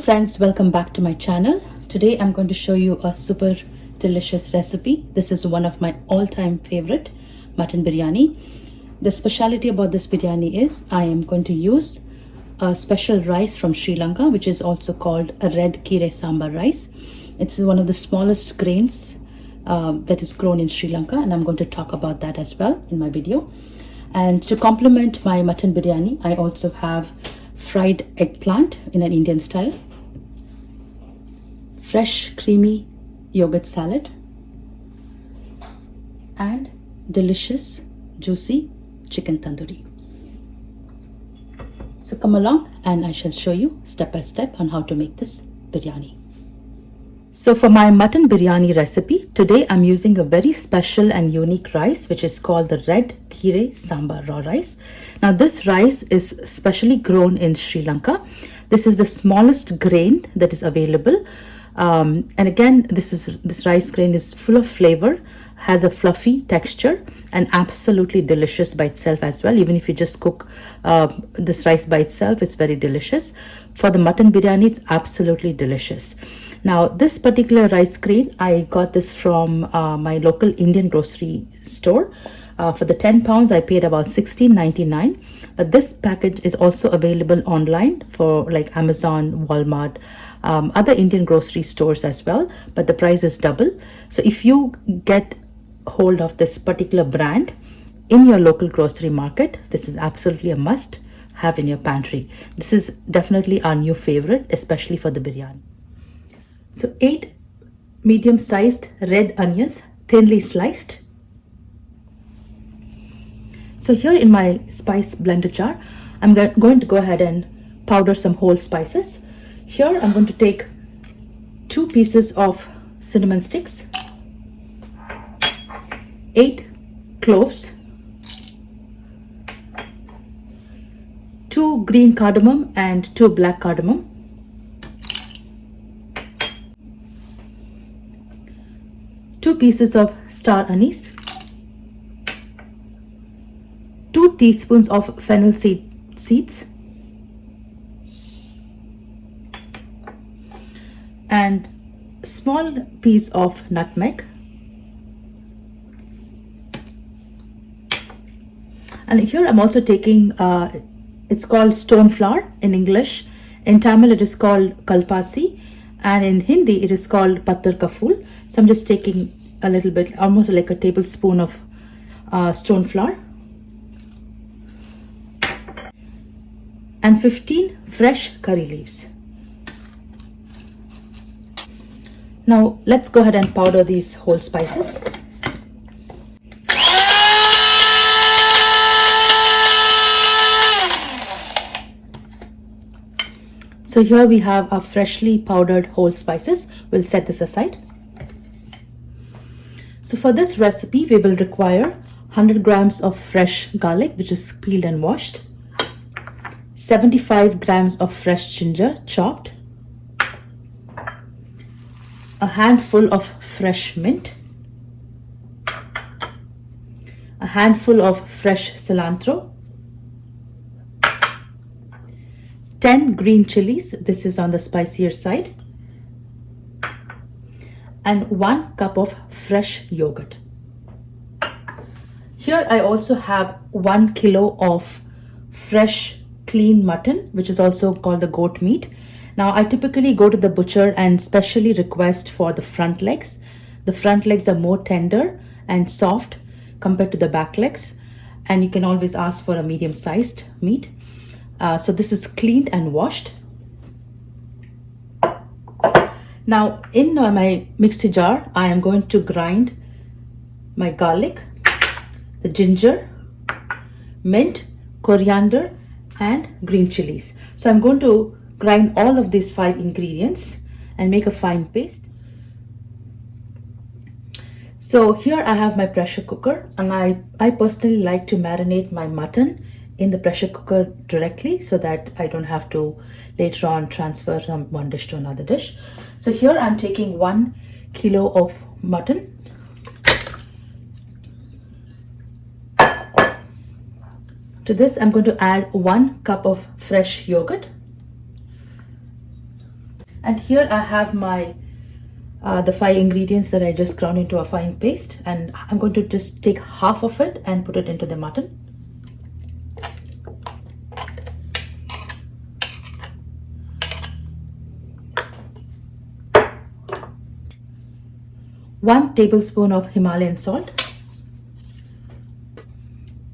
friends, welcome back to my channel. Today I'm going to show you a super delicious recipe. This is one of my all-time favorite, mutton biryani. The specialty about this biryani is I am going to use a special rice from Sri Lanka, which is also called a red Keeri Samba rice. It's one of the smallest grains that is grown in Sri Lanka, and I'm going to talk about that as well in my video. And to complement my mutton biryani, I also have fried eggplant in an Indian style, fresh creamy yogurt salad, and delicious juicy chicken tandoori. So come along and I shall show you step by step on how to make this biryani. So for my mutton biryani recipe, today I'm using a very special and unique rice which is called the red Keeri Samba raw rice. Now this rice is specially grown in Sri Lanka. This is the smallest grain that is available. And again, this rice grain is full of flavor, has a fluffy texture, and absolutely delicious by itself as well. Even if you just cook this rice by itself, it's very delicious. For the mutton biryani, it's absolutely delicious. Now this particular rice grain, I got this from my local Indian grocery store. For the 10 pounds, I paid about $16.99. But this package is also available online for like Amazon, Walmart, other Indian grocery stores as well. But the price is double. So if you get hold of this particular brand in your local grocery market, this is absolutely a must have in your pantry. This is definitely our new favorite, especially for the biryani. So 8 medium-sized red onions, thinly sliced. So here in my spice blender jar, I'm going to go ahead and powder some whole spices. Here I'm going to take 2 pieces of cinnamon sticks, 8 cloves, 2 green cardamom and 2 black cardamom, 2 pieces of star anise, 2 teaspoons of fennel seeds, and small piece of nutmeg. And here I'm also taking, it's called stone flour in English. In Tamil it is called kalpasi, and in Hindi it is called pattar kaful. So I'm just taking a little bit, almost like a tablespoon of stone flour, and 15 fresh curry leaves. Now let's go ahead and powder these whole spices. So here we have our freshly powdered whole spices. We'll set this aside. So for this recipe, we will require 100 grams of fresh garlic, which is peeled and washed, 75 grams of fresh ginger chopped, a handful of fresh mint, a handful of fresh cilantro, 10 green chilies, this is on the spicier side, and 1 cup of fresh yogurt. Here I also have 1 kilo of fresh clean mutton, which is also called the goat meat. Now I typically go to the butcher and specially request for the front legs. The front legs are more tender and soft compared to the back legs, and you can always ask for a medium-sized meat. So this is cleaned and washed. Now in my mixie jar, I am going to grind my garlic, the ginger, mint, coriander, and green chilies. So I'm going to grind all of these 5 ingredients and make a fine paste. So here I have my pressure cooker, and I personally like to marinate my mutton in the pressure cooker directly so that I don't have to later on transfer from one dish to another dish. So here I'm taking 1 kilo of mutton. To this I'm going to add 1 cup of fresh yogurt, And here I have my the 5 ingredients that I just ground into a fine paste, and I'm going to just take half of it and put it into the mutton. One tablespoon of Himalayan salt,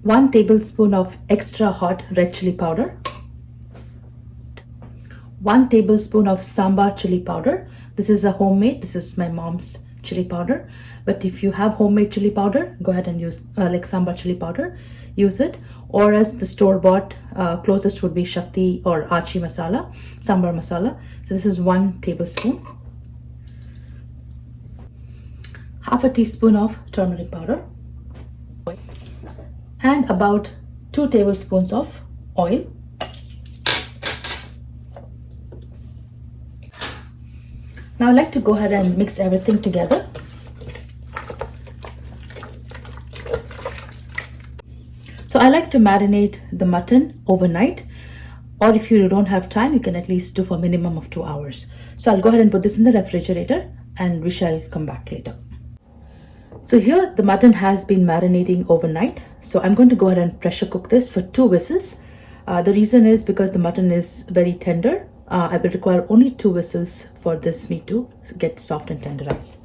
1 tablespoon of extra hot red chili powder, 1 tablespoon of sambar chili powder. This is a homemade, this is my mom's chili powder, but if you have homemade chili powder, go ahead and use like sambar chili powder, use it. Or as the store-bought, closest would be Shakti or Achi masala, sambar masala. So this is 1 tablespoon. Half a teaspoon of turmeric powder, and about 2 tablespoons of oil. Now I'd like to go ahead and mix everything together. So I like to marinate the mutton overnight, or if you don't have time, you can at least do for a minimum of 2 hours. So I'll go ahead and put this in the refrigerator and we shall come back later. So here the mutton has been marinating overnight. So I'm going to go ahead and pressure cook this for 2 whistles. The reason is because the mutton is very tender. I will require only 2 whistles for this meat to get soft and tenderized.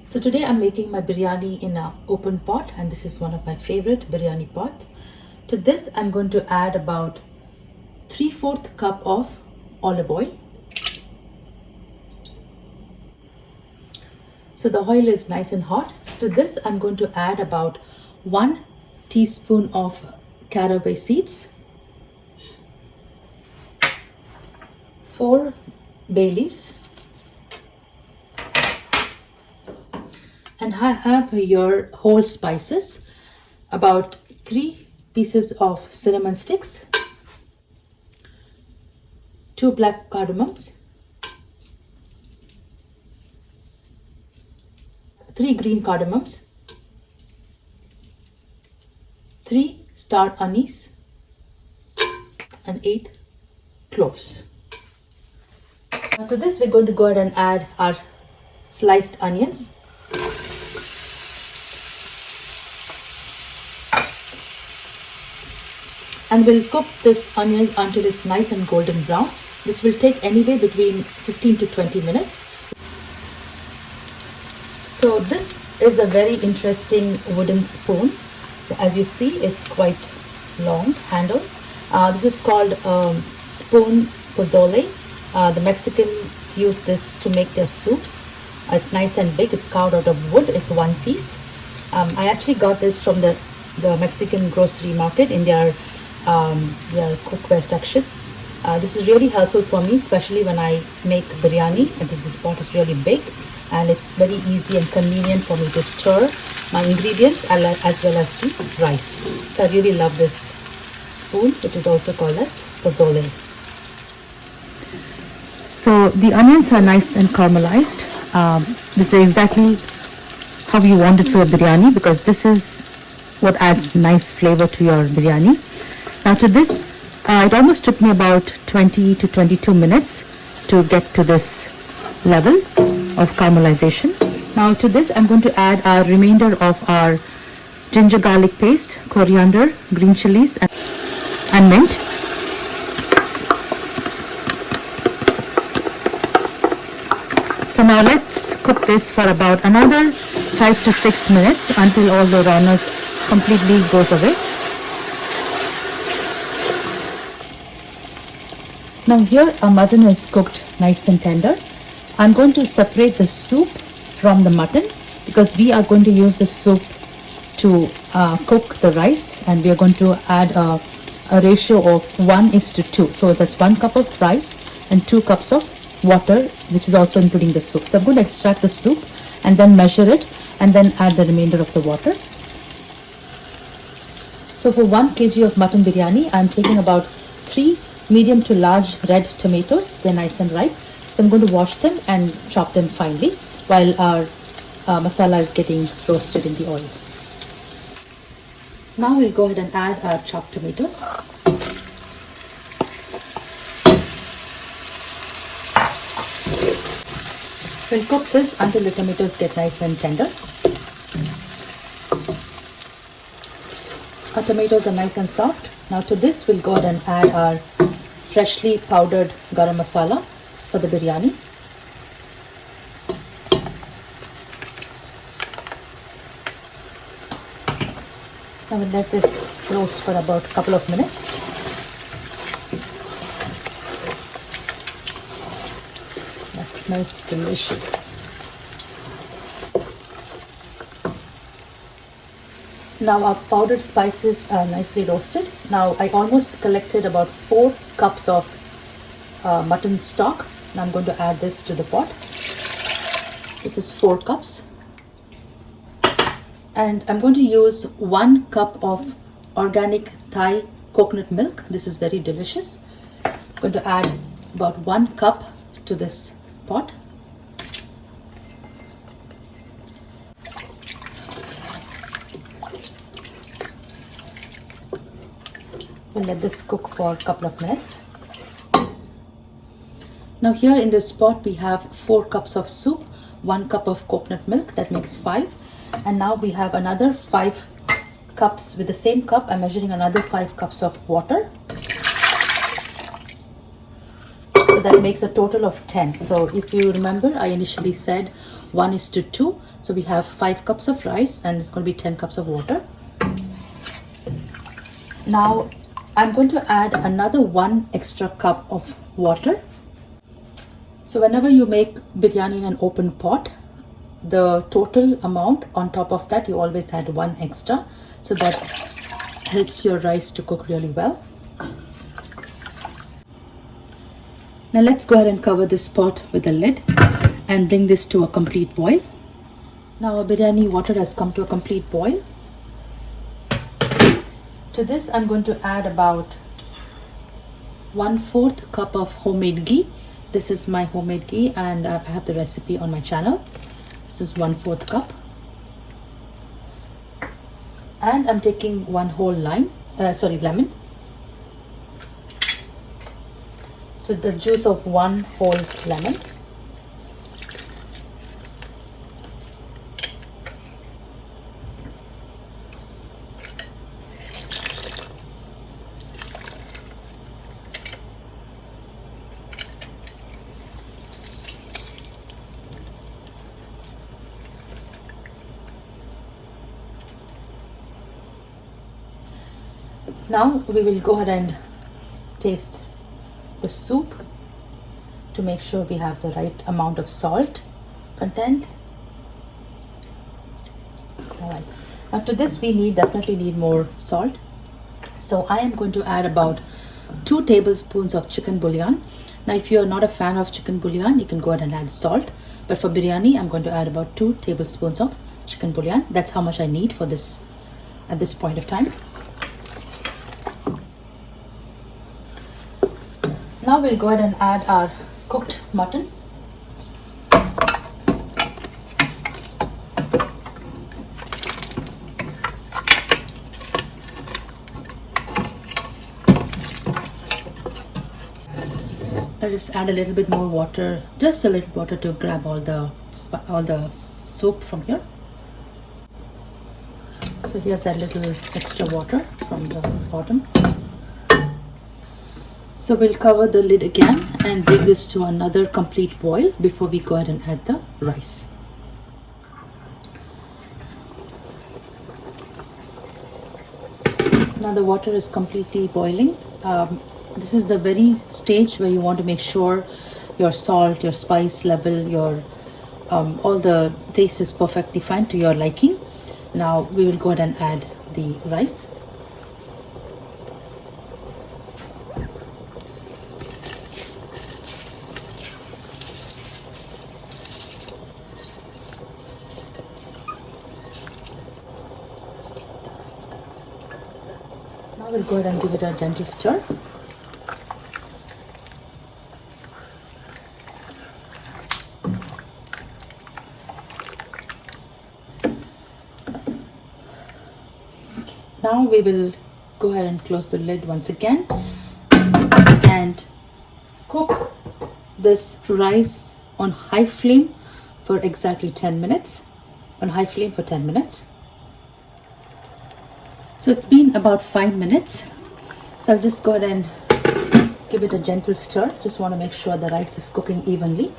So today I'm making my biryani in an open pot, and this is one of my favorite biryani pot. To this I'm going to add about 3/4 cup of olive oil. So the oil is nice and hot. To this I'm going to add about 1 teaspoon of caraway seeds, 4 bay leaves, and I have your whole spices, about 3 pieces of cinnamon sticks, 2 black cardamoms, 3 green cardamoms, 3 star anise, and 8 cloves. Now to this we're going to go ahead and add our sliced onions. And we'll cook this onions until it's nice and golden brown. This will take anywhere between 15 to 20 minutes. So this is a very interesting wooden spoon. As you see, it's quite long handle. This is called spoon pozole. The Mexicans use this to make their soups. It's nice and big. It's carved out of wood. It's 1 piece. I actually got this from the Mexican grocery market in their cookware section. This is really helpful for me, especially when I make biryani, and this pot is really big and it's very easy and convenient for me to stir my ingredients as well as the rice. So I really love this spoon, which is also called as pozole. So the onions are nice and caramelized. This is exactly how you want it for a biryani, because this is what adds nice flavor to your biryani. Now to this, it almost took me about 20 to 22 minutes to get to this level of caramelization. Now to this I'm going to add our remainder of our ginger garlic paste, coriander, green chilies and mint. So now let's cook this for about another 5 to 6 minutes until all the rawness completely goes away. Now here our mutton is cooked nice and tender. I'm going to separate the soup from the mutton, because we are going to use the soup to cook the rice, and we are going to add a ratio of 1:2. So that's 1 cup of rice and 2 cups of water, which is also including the soup. So I'm going to extract the soup and then measure it and then add the remainder of the water. So for 1 kg of mutton biryani, I'm taking about 3 medium to large red tomatoes. They're nice and ripe. So I'm going to wash them and chop them finely while our masala is getting roasted in the oil. Now we'll go ahead and add our chopped tomatoes. We'll cook this until the tomatoes get nice and tender. Our tomatoes are nice and soft. Now to this we'll go ahead and add our freshly powdered garam masala for the biryani. I will let this roast for about a couple of minutes. That smells delicious. Now our powdered spices are nicely roasted. Now I almost collected about 4 cups of mutton stock. Now I'm going to add this to the pot. This is 4 cups. And I'm going to use 1 cup of organic Thai coconut milk. This is very delicious. I'm going to add about 1 cup to this pot. We'll let this cook for a couple of minutes. Now here in this pot we have 4 cups of soup, 1 cup of coconut milk, that makes 5. And now we have another 5 cups. With the same cup I'm measuring another 5 cups of water. So that makes a total of 10. So if you remember, I initially said 1:2. So we have 5 cups of rice and it's going to be 10 cups of water. Now I'm going to add another 1 extra cup of water. So whenever you make biryani in an open pot, the total amount on top of that, you always add 1 extra. So that helps your rice to cook really well. Now let's go ahead and cover this pot with a lid and bring this to a complete boil. Now our biryani water has come to a complete boil. To this I'm going to add about 1/4 cup of homemade ghee. This is my homemade ghee and I have the recipe on my channel. This is 1/4 cup. And I'm taking 1 whole lemon. So the juice of 1 whole lemon. Now we will go ahead and taste the soup to make sure we have the right amount of salt content. Alright, now to this we definitely need more salt. So I am going to add about 2 tablespoons of chicken bouillon. Now if you are not a fan of chicken bouillon, you can go ahead and add salt. But for biryani, I'm going to add about 2 tablespoons of chicken bouillon. That's how much I need for this at this point of time. Now we'll go ahead and add our cooked mutton. I'll just add a little bit more water, just a little water to grab all the soup from here. So here's that little extra water from the bottom. So we'll cover the lid again and bring this to another complete boil before we go ahead and add the rice. Now the water is completely boiling. This is the very stage where you want to make sure your salt, your spice level, your all the taste is perfectly fine to your liking. Now we will go ahead and add the rice. Now we'll go ahead and give it a gentle stir. Now we will go ahead and close the lid once again and cook this rice on high flame for exactly 10 minutes. On high flame for 10 minutes. So it's been about 5 minutes. So I'll just go ahead and give it a gentle stir. Just want to make sure the rice is cooking evenly.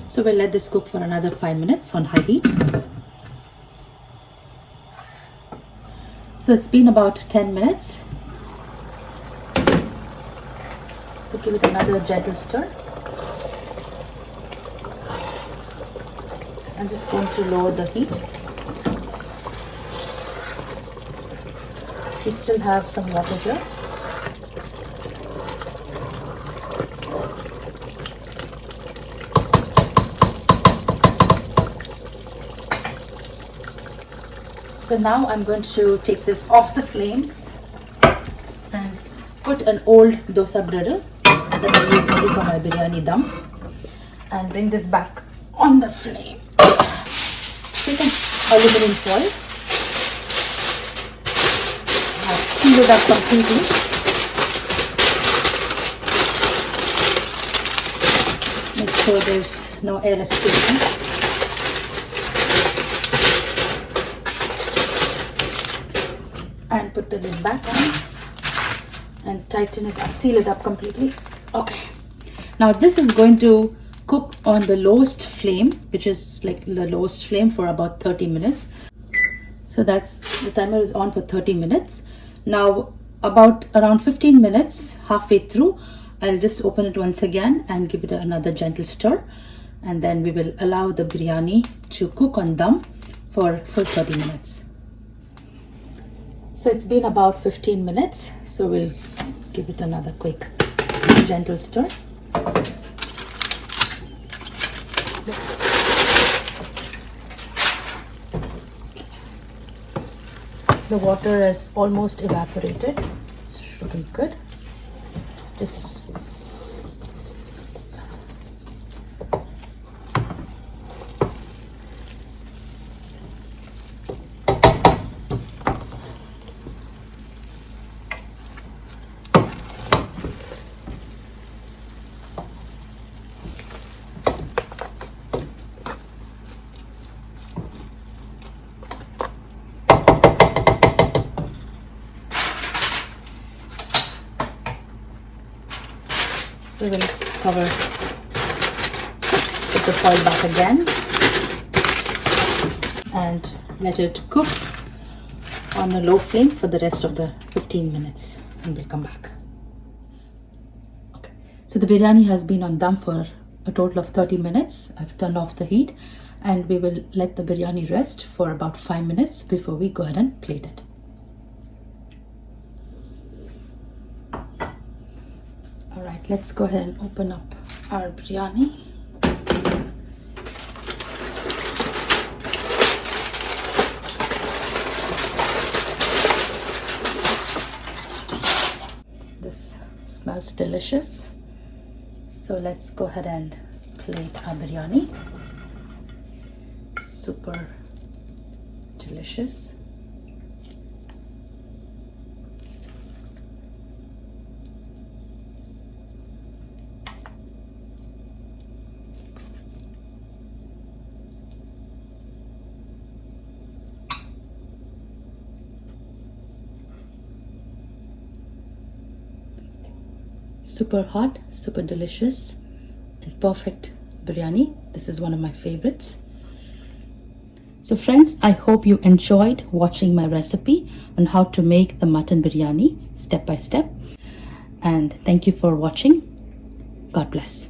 So we'll let this cook for another 5 minutes on high heat. So it's been about 10 minutes. So give it another gentle stir. I'm just going to lower the heat. We still have some water here. So now I'm going to take this off the flame and put an old dosa griddle that I use only for my biryani dum and bring this back on the flame. Take an aluminum foil. I'll seal it up completely. Make sure there's no air escaping. And put the lid back on and tighten it up, seal it up completely. Okay, now this is going to cook on the lowest flame, which is like the lowest flame, for about 30 minutes. So that's, the timer is on for 30 minutes. Now about around 15 minutes, halfway through, I'll just open it once again and give it another gentle stir, and then we will allow the biryani to cook on dum for 30 minutes. So it's been about 15 minutes, so we'll give it another quick gentle stir. The water is almost evaporated. It's looking good. Just so we'll cover, put the foil back again and let it cook on a low flame for the rest of the 15 minutes, and we'll come back. Okay, so the biryani has been on dum for a total of 30 minutes. I've turned off the heat and we will let the biryani rest for about 5 minutes before we go ahead and plate it. Alright, let's go ahead and open up our biryani. This smells delicious. So let's go ahead and plate our biryani. Super delicious. Super hot, super delicious, and perfect biryani. This is one of my favorites. So friends, I hope you enjoyed watching my recipe on how to make the mutton biryani step by step. And thank you for watching. God bless.